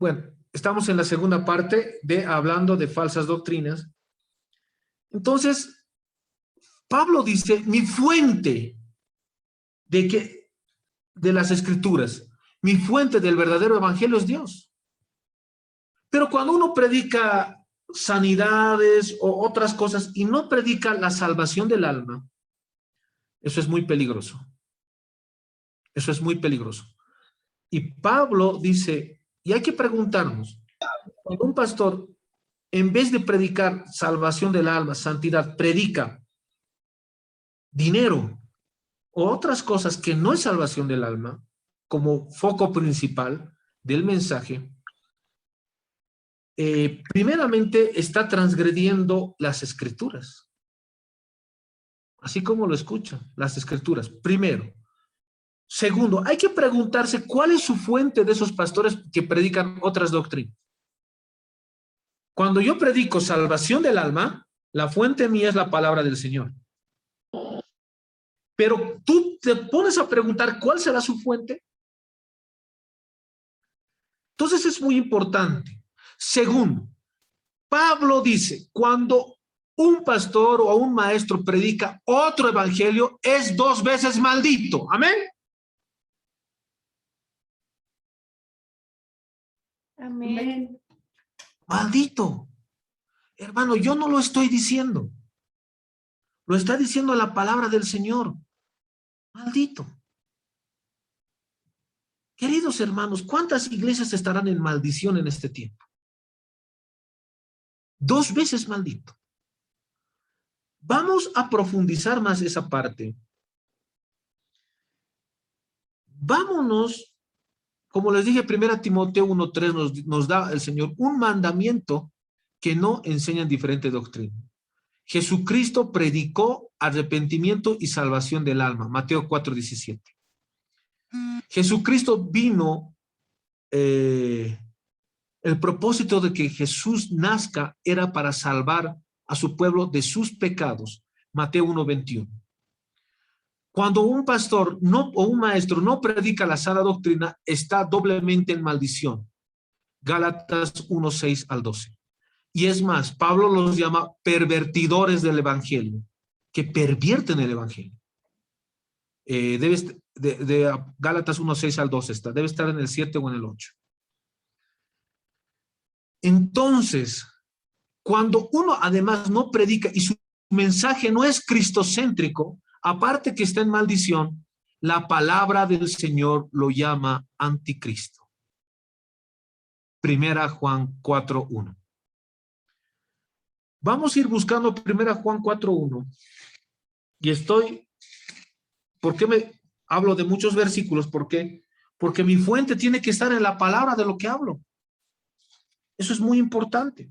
Bueno, estamos en la segunda parte de hablando de falsas doctrinas. Entonces, Pablo dice, mi fuente de las escrituras, mi fuente del verdadero evangelio es Dios. Pero cuando uno predica sanidades o otras cosas y no predica la salvación del alma, eso es muy peligroso. Eso es muy peligroso. Y Pablo dice, y hay que preguntarnos, cuando un pastor, en vez de predicar salvación del alma, santidad, predica dinero o otras cosas que no es salvación del alma, como foco principal del mensaje, primeramente está transgrediendo las escrituras. Así como lo escuchan, las escrituras, primero. Segundo, hay que preguntarse cuál es su fuente de esos pastores que predican otras doctrinas. Cuando yo predico salvación del alma, la fuente mía es la palabra del Señor. Pero tú te pones a preguntar cuál será su fuente. Entonces es muy importante. Segundo, Pablo dice, cuando un pastor o un maestro predica otro evangelio, es 2 veces maldito. Amén. Amén. Maldito. Hermano, yo no lo estoy diciendo. Lo está diciendo la palabra del Señor. Maldito. Queridos hermanos, ¿cuántas iglesias estarán en maldición en este tiempo? 2 veces maldito. Vamos a profundizar más esa parte. Vámonos, como les dije, 1 Timoteo 1:3 nos da el Señor un mandamiento que no enseñan diferente doctrina. Jesucristo predicó arrepentimiento y salvación del alma. Mateo 4:17. Jesucristo vino, el propósito de que Jesús nazca era para salvar a su pueblo de sus pecados. Mateo 1:21. Cuando un pastor o un maestro no predica la sana doctrina, está doblemente en maldición. Gálatas 1:6 al 12. Y es más, Pablo los llama pervertidores del evangelio, que pervierten el evangelio. De Gálatas 1:6 al 12 está, debe estar en el 7 o en el 8. Entonces, cuando uno además no predica y su mensaje no es cristocéntrico, aparte que está en maldición, la palabra del Señor lo llama anticristo. 1 Juan 4:1. Vamos a ir buscando 1 Juan 4:1. Y ¿por qué me hablo de muchos versículos? ¿Por qué? Porque mi fuente tiene que estar en la palabra de lo que hablo. Eso es muy importante.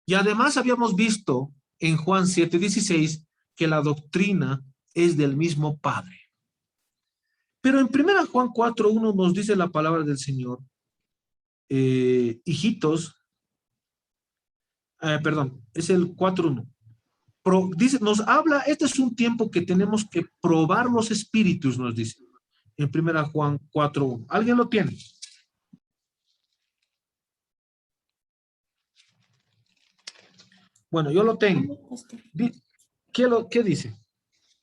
Y además habíamos visto en Juan 7:16 que la doctrina es del mismo Padre. Pero en 1 Juan 4:1 nos dice la palabra del Señor, hijitos, perdón, es el 4:1. Dice, nos habla, este es un tiempo que tenemos que probar los espíritus, nos dice, en 1 Juan 4:1. ¿Alguien lo tiene? Bueno, yo lo tengo. ¿Qué dice?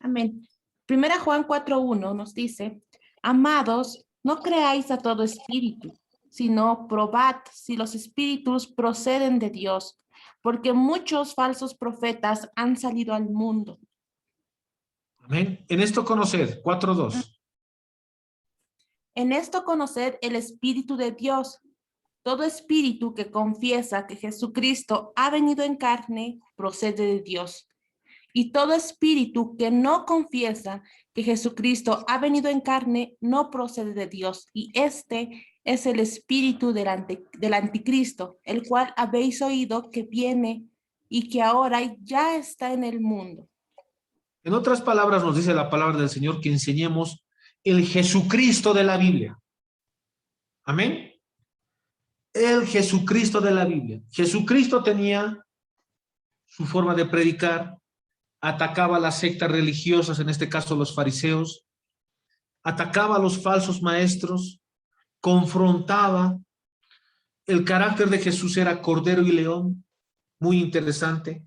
Amén. 1 Juan 4:1 nos dice, amados, no creáis a todo espíritu, sino probad si los espíritus proceden de Dios, porque muchos falsos profetas han salido al mundo. Amén. En esto conoced, 4:2. En esto conoced el Espíritu de Dios. Todo espíritu que confiesa que Jesucristo ha venido en carne procede de Dios. Y todo espíritu que no confiesa que Jesucristo ha venido en carne no procede de Dios. Y este es el espíritu del anticristo, el cual habéis oído que viene y que ahora ya está en el mundo. En otras palabras, nos dice la palabra del Señor que enseñemos el Jesucristo de la Biblia. Amén. El Jesucristo de la Biblia. Jesucristo tenía su forma de predicar, atacaba a las sectas religiosas, en este caso los fariseos, atacaba a los falsos maestros, confrontaba, El carácter de Jesús era cordero y león, muy interesante,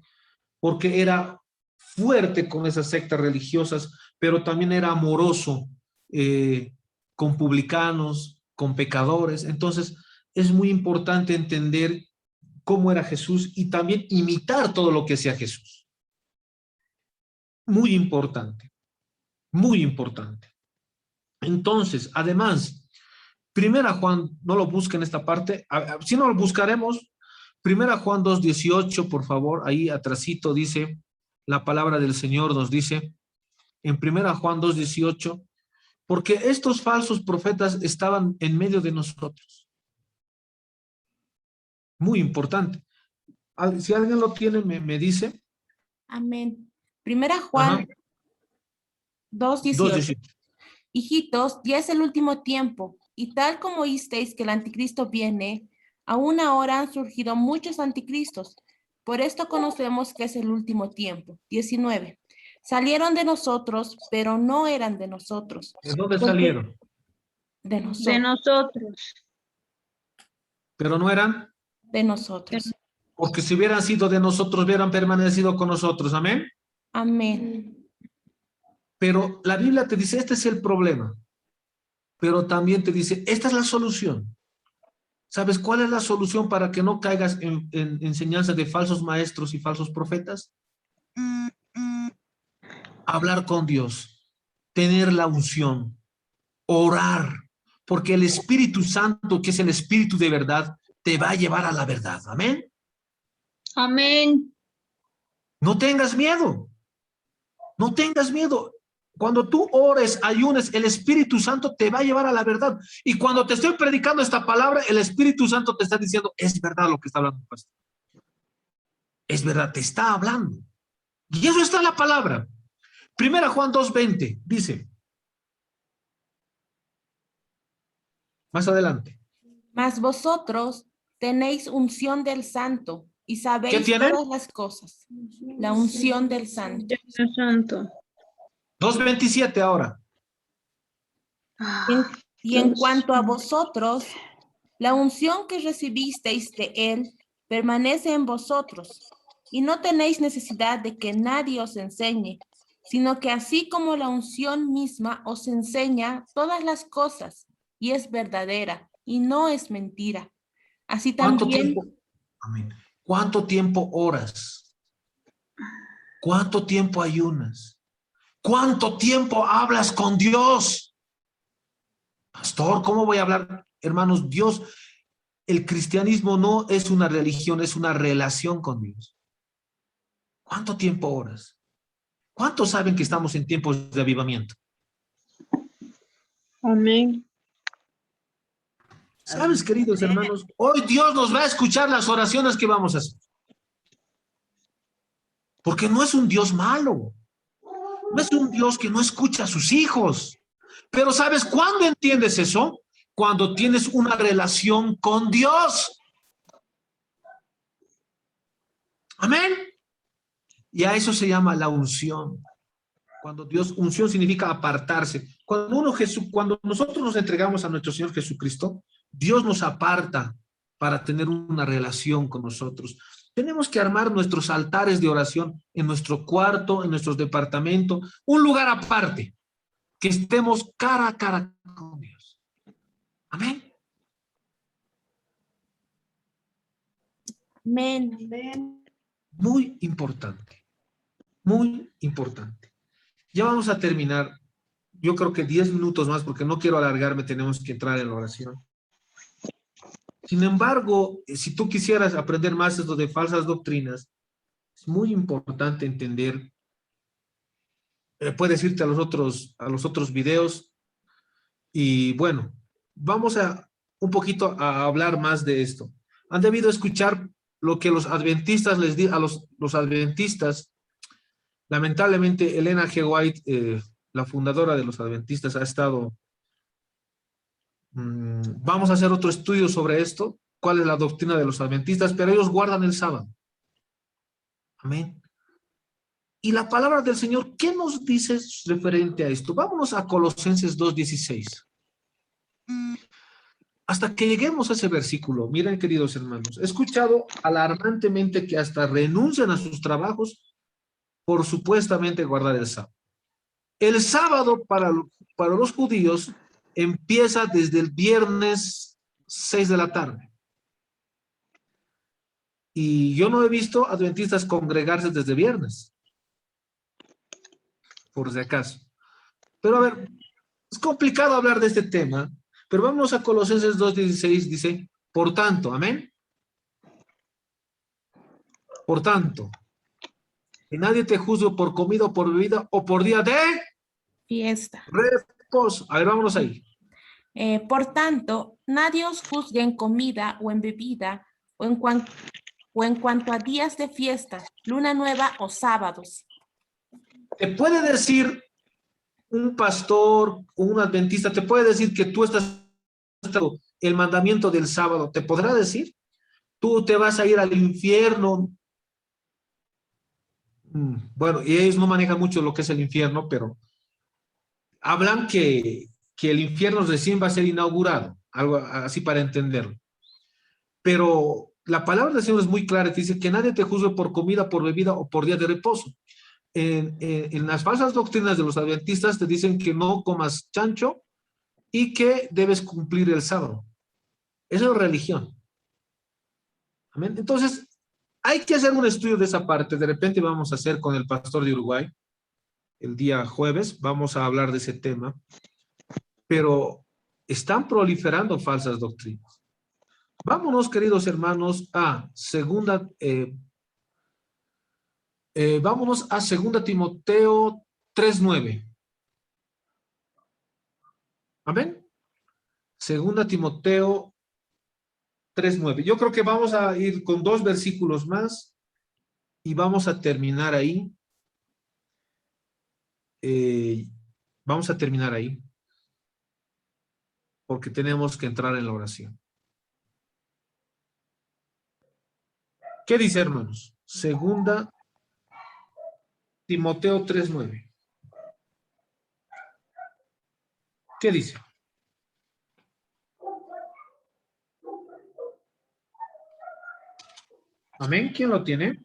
porque era fuerte con esas sectas religiosas, pero también era amoroso con publicanos, con pecadores. Entonces, es muy importante entender cómo era Jesús y también imitar todo lo que hacía Jesús. Muy importante, muy importante. Entonces, además, Primera Juan, no lo busquen esta parte, si no lo buscaremos, Primera Juan 2:18, por favor, ahí atrasito dice, la palabra del Señor nos dice, en Primera Juan 2:18, porque estos falsos profetas estaban en medio de nosotros. Muy importante. Si alguien lo tiene, me dice. Amén. Primera Juan 2:18. 2:18. Hijitos, ya es el último tiempo, y tal como oísteis que el anticristo viene, aún ahora han surgido muchos anticristos. Por esto conocemos que es el último tiempo. 19. Salieron de nosotros, pero no eran de nosotros. ¿De dónde salieron? De nosotros. De nosotros. Pero no eran, De nosotros. porque si hubieran sido de nosotros, hubieran permanecido con nosotros. Amén. Amén. Pero la Biblia te dice, este es el problema. Pero también te dice, esta es la solución. ¿Sabes cuál es la solución para que no caigas en enseñanzas de falsos maestros y falsos profetas? Hablar con Dios, tener la unción, orar, porque el Espíritu Santo, que es el Espíritu de verdad, te va a llevar a la verdad. Amén. Amén. No tengas miedo. No tengas miedo. Cuando tú ores, ayunes, el Espíritu Santo te va a llevar a la verdad. Y cuando te estoy predicando esta palabra, el Espíritu Santo te está diciendo, es verdad lo que está hablando el pastor. Es verdad, te está hablando. Y eso está en la palabra. Primera Juan 2:20 dice. Más adelante. Mas vosotros tenéis unción del Santo y sabéis ¿Qué tienen? todas las cosas. La unción del Santo. Dios santo. 2:27 ahora. Y en cuanto a vosotros, la unción que recibisteis de Él permanece en vosotros, y no tenéis necesidad de que nadie os enseñe, sino que así como la unción misma os enseña todas las cosas, y es verdadera, y no es mentira. Así ¿Cuánto también, tiempo? Amén. ¿Cuánto tiempo oras? ¿Cuánto tiempo ayunas? ¿Cuánto tiempo hablas con Dios? Pastor, ¿cómo voy a hablar? Hermanos, Dios, el cristianismo no es una religión, es una relación con Dios. ¿Cuánto tiempo oras? ¿Cuántos saben que estamos en tiempos de avivamiento? Amén. ¿Sabes, queridos hermanos? Hoy Dios nos va a escuchar las oraciones que vamos a hacer. Porque no es un Dios malo. No es un Dios que no escucha a sus hijos. Pero ¿sabes cuándo entiendes eso? Cuando tienes una relación con Dios. Amén. Y a eso se llama la unción. Cuando Dios, unción significa apartarse. Cuando nosotros nos entregamos a nuestro Señor Jesucristo, Dios nos aparta para tener una relación con nosotros. Tenemos que armar nuestros altares de oración en nuestro cuarto, en nuestros departamentos, un lugar aparte, que estemos cara a cara con Dios. Amén. amén. Muy importante, muy importante. Ya vamos a terminar. Yo creo que 10 minutos más, porque no quiero alargarme, tenemos que entrar en la oración. Sin embargo, si tú quisieras aprender más esto de falsas doctrinas, es muy importante entender, puedes irte a los otros videos, y bueno, vamos a un poquito a hablar más de esto. Han debido escuchar lo que los adventistas les di a los adventistas. Lamentablemente, Elena G. White, la fundadora de los adventistas, ha estado... vamos a hacer otro estudio sobre esto, cuál es la doctrina de los adventistas, pero ellos guardan el sábado. Amén. Y la palabra del Señor, ¿qué nos dice referente a esto? Vámonos a Colosenses 2:16. hasta que lleguemos a ese versículo. Miren, queridos hermanos, he escuchado alarmantemente que hasta renuncian a sus trabajos por supuestamente guardar el sábado. El sábado para los judíos empieza desde el viernes 6 de la tarde. Y yo no he visto adventistas congregarse desde viernes, por si acaso. Pero a ver, es complicado hablar de este tema, pero vamos a Colosenses 2:16, dice, por tanto, amén. Por tanto, que nadie te juzgue por comida o por bebida o por día de Fiesta. reposo. A ver, vámonos ahí. Por tanto, nadie os juzgue en comida o en bebida o en cuanto a días de fiesta, luna nueva o sábados. Te puede decir un pastor o un adventista, te puede decir que tú estás el mandamiento del sábado, ¿te podrá decir? Tú te vas a ir al infierno. Bueno, y ellos no manejan mucho lo que es el infierno, pero hablan que el infierno recién va a ser inaugurado, algo así para entenderlo. Pero la palabra del Señor es muy clara, que dice que nadie te juzgue por comida, por bebida o por día de reposo. En las falsas doctrinas de los adventistas te dicen que no comas chancho y que debes cumplir el sábado. Eso es religión. Amén. Entonces, hay que hacer un estudio de esa parte. De repente vamos a hacer con el pastor de Uruguay, el día jueves, vamos a hablar de ese tema. Pero están proliferando falsas doctrinas. Vámonos, queridos hermanos, a vámonos a 2 Timoteo 3:9. Amén. 2 Timoteo 3:9. Yo creo que vamos a ir con 2 versículos más y vamos a terminar ahí. Vamos a terminar ahí porque tenemos que entrar en la oración. ¿Qué dice, hermanos? 2 Timoteo 3:9. ¿Qué dice? Amén. ¿Quién lo tiene?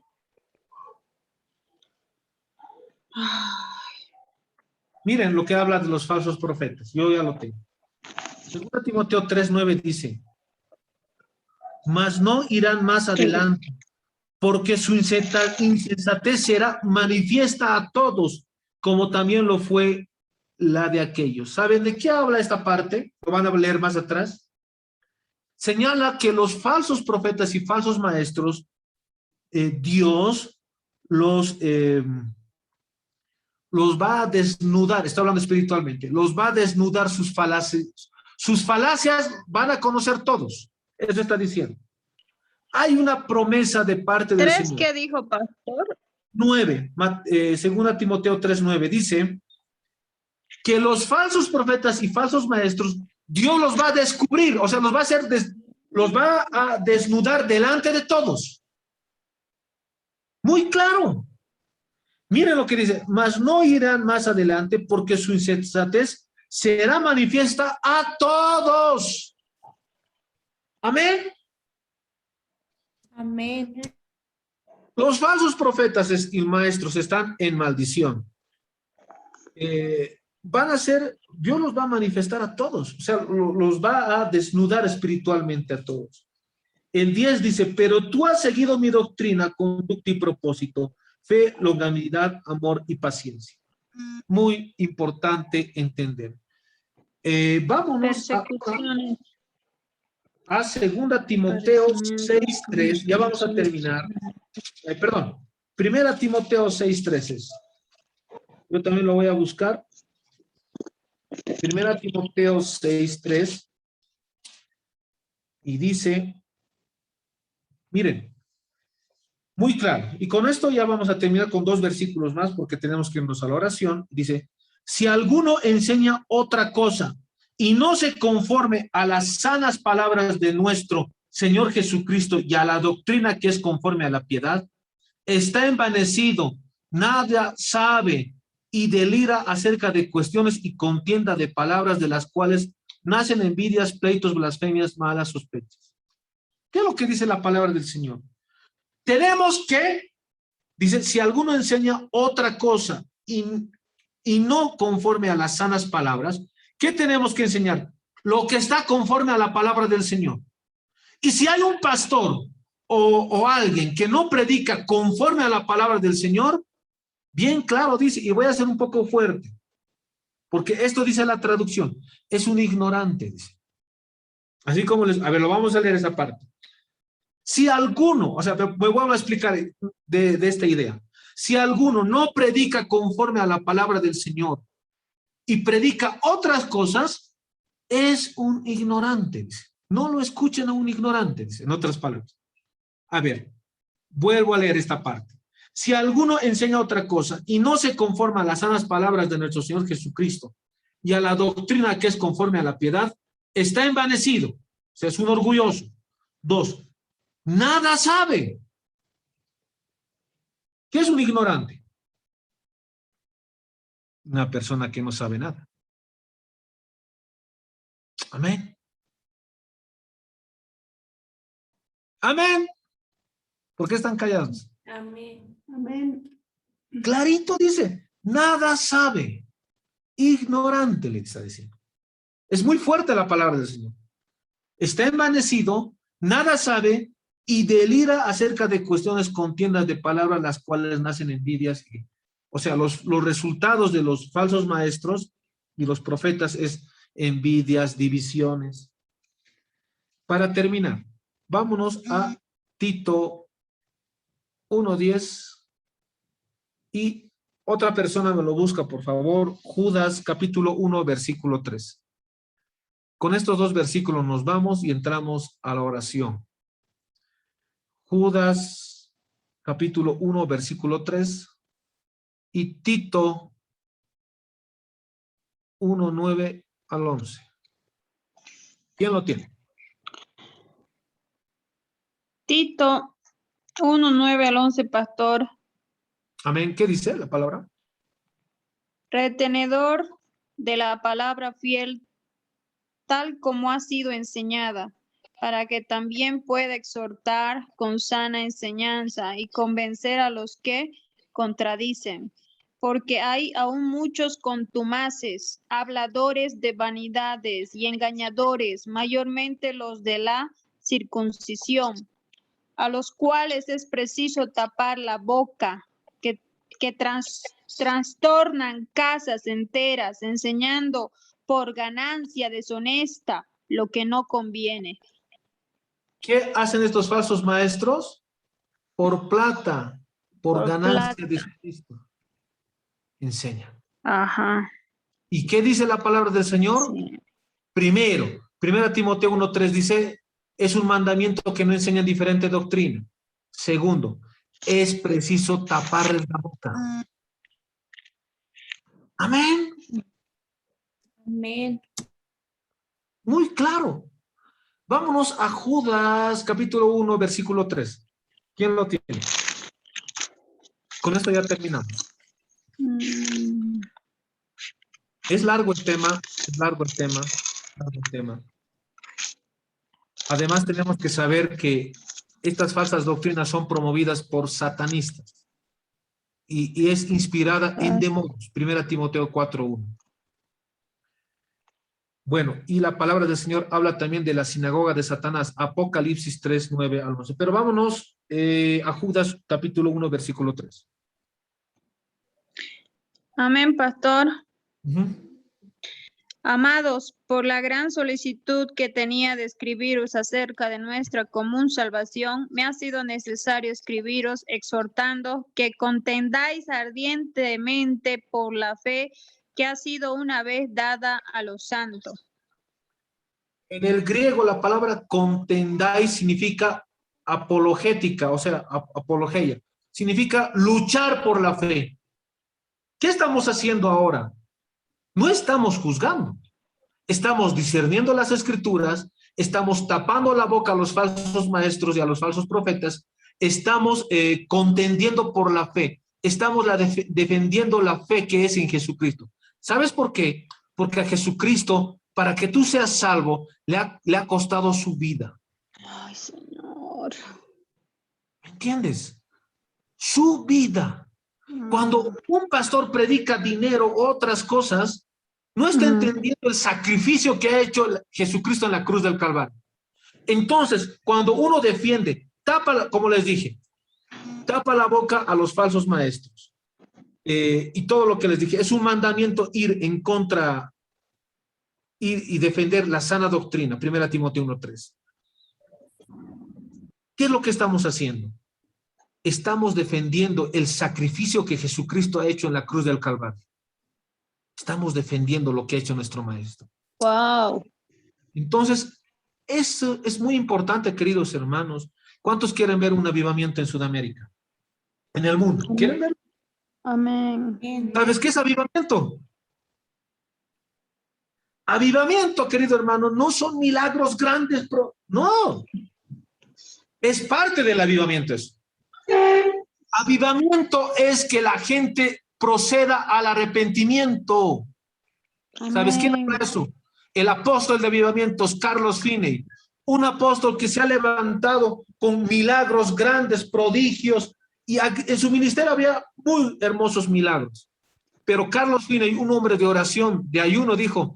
Miren lo que habla de los falsos profetas. Yo ya lo tengo. 2 Timoteo 3:9 dice, mas no irán más adelante, porque su insensatez será manifiesta a todos, como también lo fue la de aquellos. ¿Saben de qué habla esta parte? Lo van a leer más atrás. Señala que los falsos profetas y falsos maestros, Dios los va a desnudar, está hablando espiritualmente, los va a desnudar sus falacias. Sus falacias van a conocer todos. Eso está diciendo. Hay una promesa de parte del ¿Tres Señor. qué dijo, pastor? 9, 2 Timoteo 3:9 dice que los falsos profetas y falsos maestros, Dios los va a descubrir, o sea, los va a desnudar delante de todos. Muy claro. Miren lo que dice, mas no irán más adelante porque su insensatez será manifiesta a todos. Amén. Amén. Los falsos profetas y maestros están en maldición. Dios los va a manifestar a todos, o sea, los va a desnudar espiritualmente a todos. El 10 dice, pero tú has seguido mi doctrina, conducta y propósito, fe, longanimidad, amor y paciencia. Muy importante entender. Vámonos a 2 Timoteo 6:3, ya vamos a terminar. Perdón, 1 Timoteo 6:13. Yo también lo voy a buscar. 1 Timoteo 6:3. Y dice, miren, muy claro. Y con esto ya vamos a terminar con 2 versículos más porque tenemos que irnos a la oración. Dice, si alguno enseña otra cosa y no se conforme a las sanas palabras de nuestro Señor Jesucristo y a la doctrina que es conforme a la piedad, está envanecido, nada sabe y delira acerca de cuestiones y contienda de palabras de las cuales nacen envidias, pleitos, blasfemias, malas sospechas. ¿Qué es lo que dice la palabra del Señor? Tenemos que, dice, si alguno enseña otra cosa y no conforme a las sanas palabras, ¿qué tenemos que enseñar? Lo que está conforme a la palabra del Señor. Y si hay un pastor o alguien que no predica conforme a la palabra del Señor, bien claro dice, y voy a ser un poco fuerte, porque esto dice la traducción, es un ignorante, dice. Así como a ver, lo vamos a leer esa parte. Si alguno, o sea, me voy a explicar de esta idea. Si alguno no predica conforme a la palabra del Señor y predica otras cosas, es un ignorante, dice. No lo escuchen a un ignorante, dice, en otras palabras. A ver, vuelvo a leer esta parte. Si alguno enseña otra cosa y no se conforma a las sanas palabras de nuestro Señor Jesucristo y a la doctrina que es conforme a la piedad, está envanecido, o sea, es un orgulloso. 2, nada sabe. ¿Qué es un ignorante? Una persona que no sabe nada. Amén. Amén. ¿Por qué están callados? Amén. Amén. Clarito dice, nada sabe. Ignorante le está diciendo. Es muy fuerte la palabra del Señor. Está envanecido, nada sabe y delira acerca de cuestiones contiendas de palabras, las cuales nacen envidias. O sea, los resultados de los falsos maestros y los profetas es envidias, divisiones. Para terminar, vámonos a Tito 1:10 y otra persona me lo busca, por favor, Judas capítulo 1, versículo 3. Con estos dos versículos nos vamos y entramos a la oración. Judas capítulo 1, versículo 3 y Tito 1, 9 al 11. ¿Quién lo tiene? Tito 1, 9 al 11, pastor. Amén. ¿Qué dice la palabra? Retenedor de la palabra fiel, tal como ha sido enseñada, para que también pueda exhortar con sana enseñanza y convencer a los que contradicen. Porque hay aún muchos contumaces, habladores de vanidades y engañadores, mayormente los de la circuncisión, a los cuales es preciso tapar la boca, que trastornan casas enteras, enseñando por ganancia deshonesta lo que no conviene. ¿Qué hacen estos falsos maestros? Por plata, por ganancia de Cristo. Enseñan. Ajá. ¿Y qué dice la palabra del Señor? Sí. Primero, 1 Timoteo 1:3 dice, es un mandamiento que no enseña diferente doctrina. Segundo, es preciso taparles la boca. Amén. Amén. Muy claro. Vámonos a Judas capítulo 1, versículo 3. ¿Quién lo tiene? Con esto ya terminamos. Es largo el tema, es largo el tema, largo el tema. Además, tenemos que saber que estas falsas doctrinas son promovidas por satanistas y es inspirada en demonios. 1 Timoteo 4:1. Bueno, y la palabra del Señor habla también de la sinagoga de Satanás, Apocalipsis 3:9 al 11. Pero vámonos a Judas capítulo 1, versículo 3. Amén, pastor. Uh-huh. Amados, por la gran solicitud que tenía de escribiros acerca de nuestra común salvación, me ha sido necesario escribiros exhortando que contendáis ardientemente por la fe que ha sido una vez dada a los santos. En el griego la palabra contendáis significa apologética, o sea, apologeia. Significa luchar por la fe. ¿Qué estamos haciendo ahora? No estamos juzgando. Estamos discerniendo las escrituras, estamos tapando la boca a los falsos maestros y a los falsos profetas, estamos contendiendo por la fe, estamos defendiendo la fe que es en Jesucristo. ¿Sabes por qué? Porque a Jesucristo para que tú seas salvo, le ha costado su vida. Ay, Señor. ¿Me entiendes? Su vida. Cuando un pastor predica dinero, otras cosas, no está entendiendo el sacrificio que ha hecho Jesucristo en la cruz del Calvario. Entonces, cuando uno defiende, tapa, como les dije, tapa la boca a los falsos maestros. Y todo lo que les dije, es un mandamiento ir en contra, ir y defender la sana doctrina. 1 Timoteo 1:3. ¿Qué es lo que estamos haciendo? Estamos defendiendo el sacrificio que Jesucristo ha hecho en la cruz del Calvario. Estamos defendiendo lo que ha hecho nuestro maestro. Wow. Entonces, eso es muy importante, queridos hermanos. ¿Cuántos quieren ver un avivamiento en Sudamérica? En el mundo. ¿Quieren ver? Amén. ¿Sabes qué es avivamiento? Avivamiento, querido hermano, no son milagros grandes, no. Es parte del avivamiento eso. Avivamiento es que la gente proceda al arrepentimiento. Amén. ¿Sabes quién habla eso? El apóstol de avivamientos, Carlos Finney. Un apóstol que se ha levantado con milagros grandes, prodigios, y en su ministerio había muy hermosos milagros. Pero Carlos Finney, un hombre de oración, de ayuno, dijo,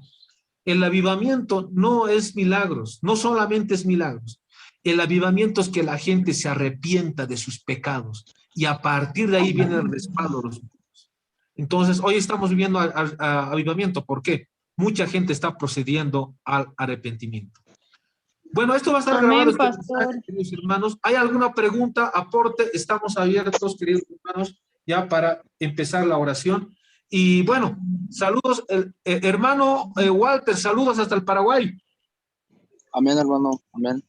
el avivamiento no es milagros, no solamente es milagros. El avivamiento es que la gente se arrepienta de sus pecados y a partir de ahí viene el respaldo. Entonces, hoy estamos viviendo avivamiento. ¿Por qué? Mucha gente está procediendo al arrepentimiento. Bueno, esto va a estar Amén, grabado, pastor. queridos hermanos. ¿Hay alguna pregunta, aporte? Estamos abiertos, queridos hermanos, ya para empezar la oración. Y bueno, saludos, hermano Walter, saludos hasta el Paraguay. Amén, hermano. Amén.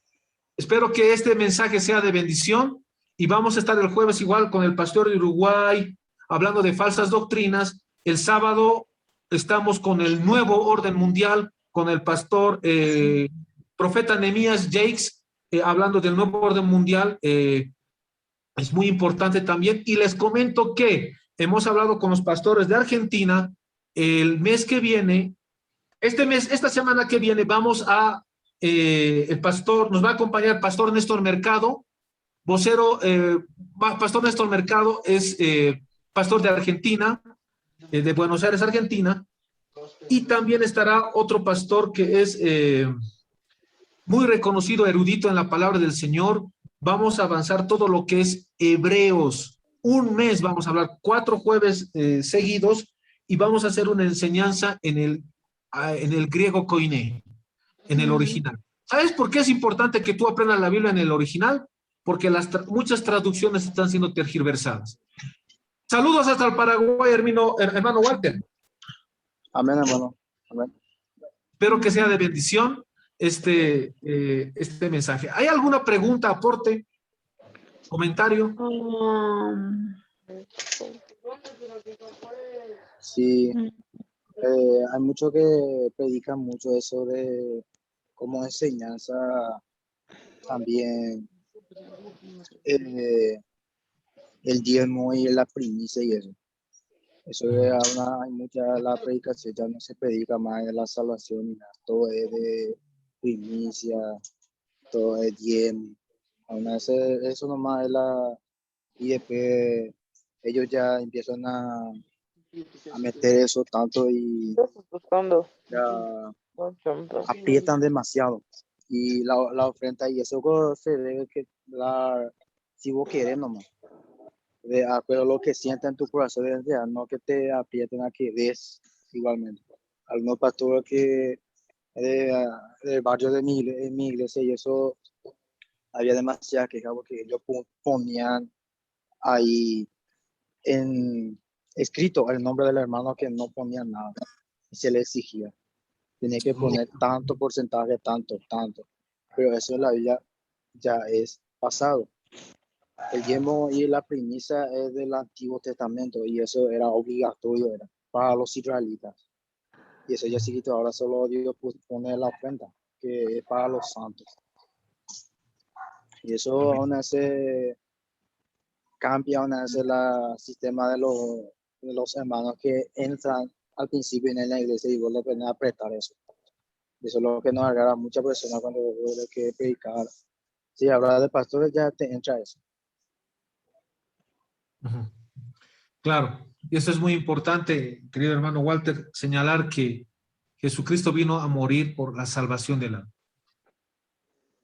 Espero que este mensaje sea de bendición y vamos a estar el jueves igual con el pastor de Uruguay hablando de falsas doctrinas. El sábado estamos con el nuevo orden mundial con el pastor profeta Nehemías Jakes hablando del nuevo orden mundial. Es muy importante también. Y les comento que hemos hablado con los pastores de Argentina. El mes que viene, esta semana que viene, vamos a el pastor, nos va a acompañar el pastor Néstor Mercado, vocero. Pastor Néstor Mercado es pastor de Argentina, de Buenos Aires, Argentina, y también estará otro pastor que es muy reconocido, erudito en la palabra del Señor. Vamos a avanzar todo lo que es Hebreos. Un mes vamos a hablar, 4 jueves seguidos, y vamos a hacer una enseñanza en el griego koiné, en el original. ¿Sabes por qué es importante que tú aprendas la Biblia en el original? Porque muchas traducciones están siendo tergiversadas. Saludos hasta el Paraguay, hermano Walter. Amén, hermano. Amén. Espero que sea de bendición este mensaje. ¿Hay alguna pregunta, aporte, comentario? Sí, hay muchos que predican mucho eso de como enseñanza también el diezmo y la primicia y eso. Eso hay mucha, la predicación ya no se predica más de la salvación ni nada, todo es de primicia, todo es diezmo. Aún eso nomás es la, y después ellos ya empiezan a meter eso tanto y ya aprietan demasiado. Y la ofrenda y eso se debe que si vos querés nomás. De acuerdo a lo que sienta en tu corazón, no que te aprieten a que des igualmente. Algunos pastores que del barrio de mi iglesia y eso había demasiadas quejas porque ellos ponían ahí en escrito el nombre del hermano que no ponían nada y se le exigía. Tenía que poner tanto porcentaje, tanto. Pero eso en la Biblia ya es pasado. El diezmo y la primicia es del Antiguo Testamento y eso era obligatorio para los israelitas. Y eso ya se quitó, ahora solo Dios pone la ofrenda, que es para los santos. Y eso aún hace, cambia aún hace el sistema de los hermanos que entran al principio en la iglesia y vuelven a apretar eso. Eso es lo que nos agarra a muchas personas cuando hay que predicar. Si hablar de pastores ya te entra eso. Ujú. Claro, y eso es muy importante, querido hermano Walter, señalar que Jesucristo vino a morir por la salvación del alma.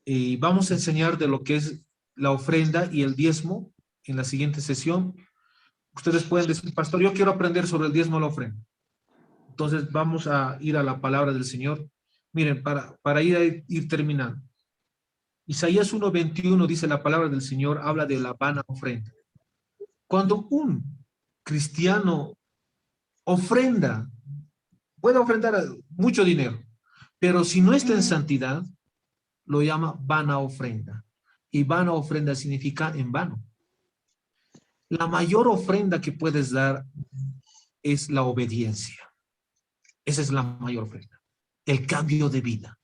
Y vamos a enseñar de lo que es la ofrenda y el diezmo en la siguiente sesión. Ustedes pueden decir, pastor, yo quiero aprender sobre el diezmo y la ofrenda. Entonces vamos a ir a la palabra del Señor. Miren, para ir terminando. Isaías 1:21 dice la palabra del Señor, habla de la vana ofrenda. Cuando un cristiano ofrenda, puede ofrendar mucho dinero, pero si no está en santidad, lo llama vana ofrenda. Y vana ofrenda significa en vano. La mayor ofrenda que puedes dar es la obediencia. Esa es la mayor ofrenda. El cambio de vida.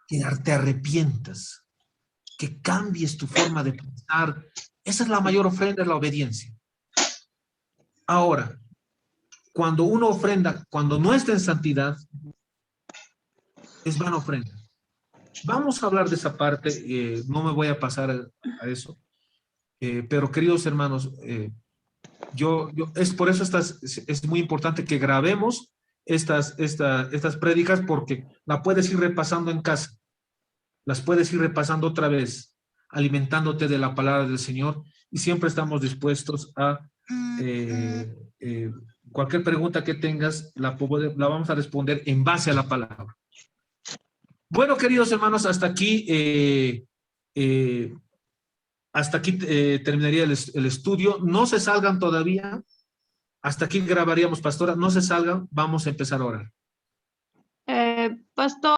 Que te arrepientas. Que cambies tu forma de pensar. Esa es la mayor ofrenda, es la obediencia. Ahora, cuando uno ofrenda, cuando no está en santidad, es vana ofrenda. Vamos a hablar de esa parte, no me voy a pasar a eso, pero queridos hermanos, es por eso es muy importante que grabemos estas prédicas, porque la puedes ir repasando en casa, las puedes ir repasando otra vez, alimentándote de la palabra del Señor, y siempre estamos dispuestos a cualquier pregunta que tengas, la vamos a responder en base a la palabra. Bueno, queridos hermanos, hasta aquí terminaría el estudio. No se salgan todavía. Hasta aquí grabaríamos, pastora. No se salgan. Vamos a empezar a orar. Pastor.